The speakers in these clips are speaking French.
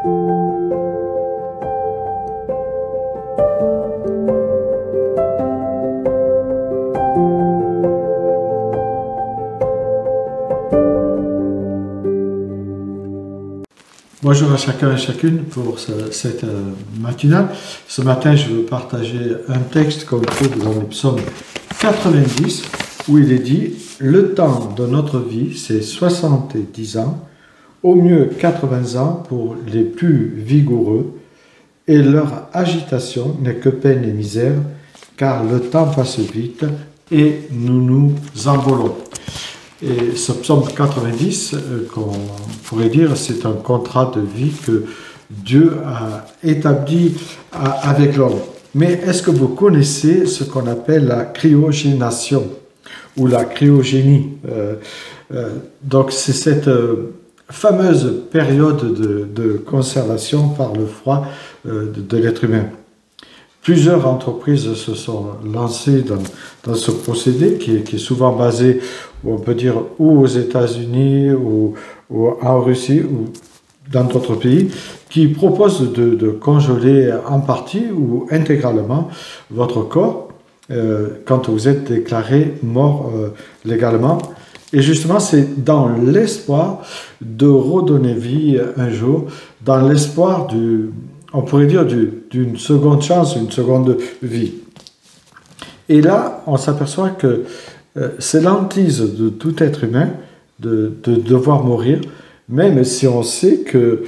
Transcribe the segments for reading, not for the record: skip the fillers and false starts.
Bonjour à chacun et chacune pour cette matinale. Ce matin, je veux partager un texte qu'on trouve dans le psaume 90 où il est dit « Le temps de notre vie, c'est 70 ans, au mieux 80 ans pour les plus vigoureux, et leur agitation n'est que peine et misère, car le temps passe vite et nous nous envolons. » Et ce psaume 90, qu'on pourrait dire, c'est un contrat de vie que Dieu a établi avec l'homme. Mais est-ce que vous connaissez ce qu'on appelle la cryogénation ou la cryogénie? Donc c'est cette fameuse période de conservation par le froid de l'être humain. Plusieurs entreprises se sont lancées dans ce procédé qui est souvent basé, on peut dire, ou aux États-Unis ou en Russie ou dans d'autres pays, qui proposent de congeler en partie ou intégralement votre corps quand vous êtes déclaré mort légalement. Et justement, c'est dans l'espoir de redonner vie un jour, dans l'espoir on pourrait dire d'une seconde chance, une seconde vie. Et là, on s'aperçoit que c'est l'hantise de tout être humain de devoir mourir, même si on sait que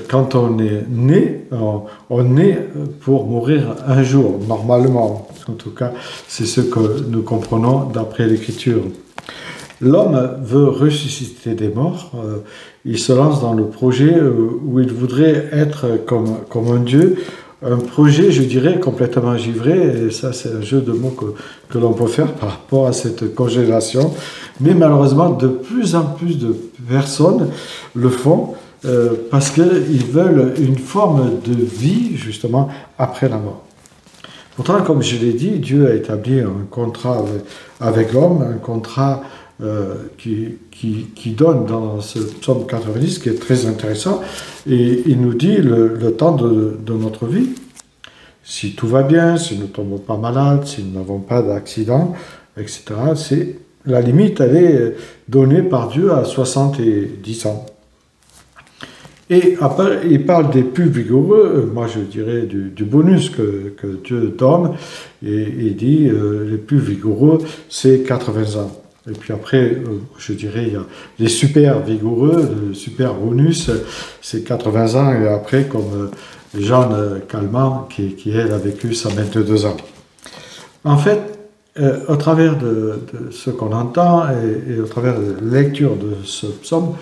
quand on est né, on naît pour mourir un jour, normalement. En tout cas, c'est ce que nous comprenons d'après l'Écriture. L'homme veut ressusciter des morts, il se lance dans le projet où il voudrait être comme un Dieu, un projet, je dirais, complètement givré, et ça c'est un jeu de mots que l'on peut faire par rapport à cette congélation, mais malheureusement de plus en plus de personnes le font parce qu'ils veulent une forme de vie justement après la mort. Pourtant, comme je l'ai dit, Dieu a établi un contrat avec l'homme, un contrat qui donne dans ce psaume 90, qui est très intéressant, et il nous dit le temps de notre vie. Si tout va bien, si nous ne tombons pas malades, si nous n'avons pas d'accident, etc., la limite, elle est donnée par Dieu à 70 ans. Et après, il parle des plus vigoureux, moi je dirais du bonus que Dieu donne, et il dit les plus vigoureux, c'est 80 ans. Et puis après, je dirais, il y a les super vigoureux, le super bonus, c'est 80 ans, et après, comme Jeanne Calment, qui elle a vécu 122 ans. En fait, au travers de ce qu'on entend, et au travers de la lecture de ce psaume,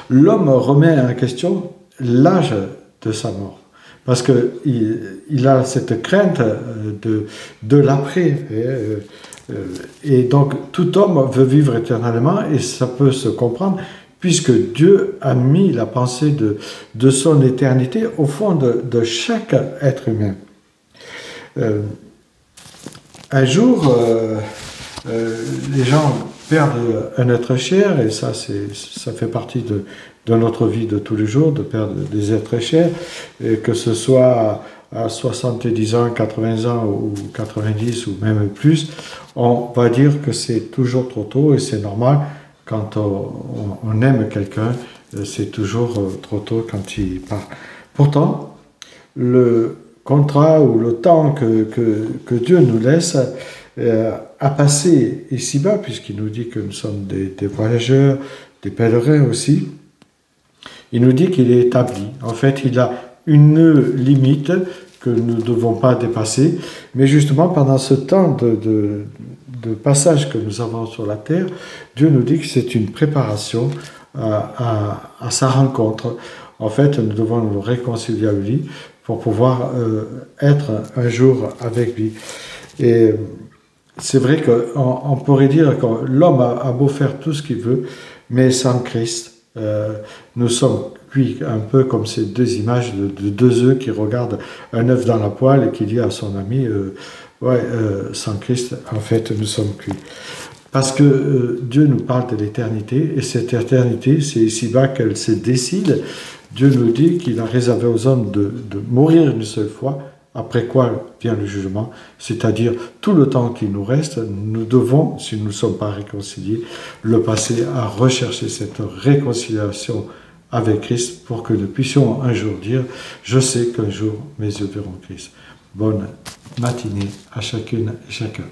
l'homme remet en question l'âge de sa mort. Parce qu'il a cette crainte de l'après. Et donc, tout homme veut vivre éternellement, et ça peut se comprendre, puisque Dieu a mis la pensée de son éternité au fond de chaque être humain. Un jour, les gens perdent un être cher, et ça fait partie de notre vie de tous les jours, de perdre des êtres chers, et que ce soit à 70 ans, 80 ans ou 90 ou même plus, on va dire que c'est toujours trop tôt, et c'est normal quand on aime quelqu'un, c'est toujours trop tôt quand il part. Pourtant, le contrat ou le temps que Dieu nous laisse a passé ici-bas, puisqu'il nous dit que nous sommes des voyageurs, des pèlerins aussi. Il nous dit qu'il est établi. En fait, il a une limite que nous ne devons pas dépasser. Mais justement, pendant ce temps de passage que nous avons sur la terre, Dieu nous dit que c'est une préparation à sa rencontre. En fait, nous devons nous réconcilier avec lui pour pouvoir être un jour avec lui. Et c'est vrai qu'on pourrait dire que l'homme a beau faire tout ce qu'il veut, mais sans Christ, nous sommes cuits, un peu comme ces deux images de deux œufs qui regardent un œuf dans la poêle et qui dit à son ami sans Christ, en fait, nous sommes cuits. Parce que Dieu nous parle de l'éternité, et cette éternité, c'est ici-bas qu'elle se décide, Dieu nous dit qu'il a réservé aux hommes de mourir une seule fois, après quoi vient le jugement, c'est-à-dire tout le temps qu'il nous reste, nous devons, si nous ne sommes pas réconciliés, le passer à rechercher cette réconciliation avec Christ pour que nous puissions un jour dire « Je sais qu'un jour mes yeux verront Christ ». Bonne matinée à chacune et chacun.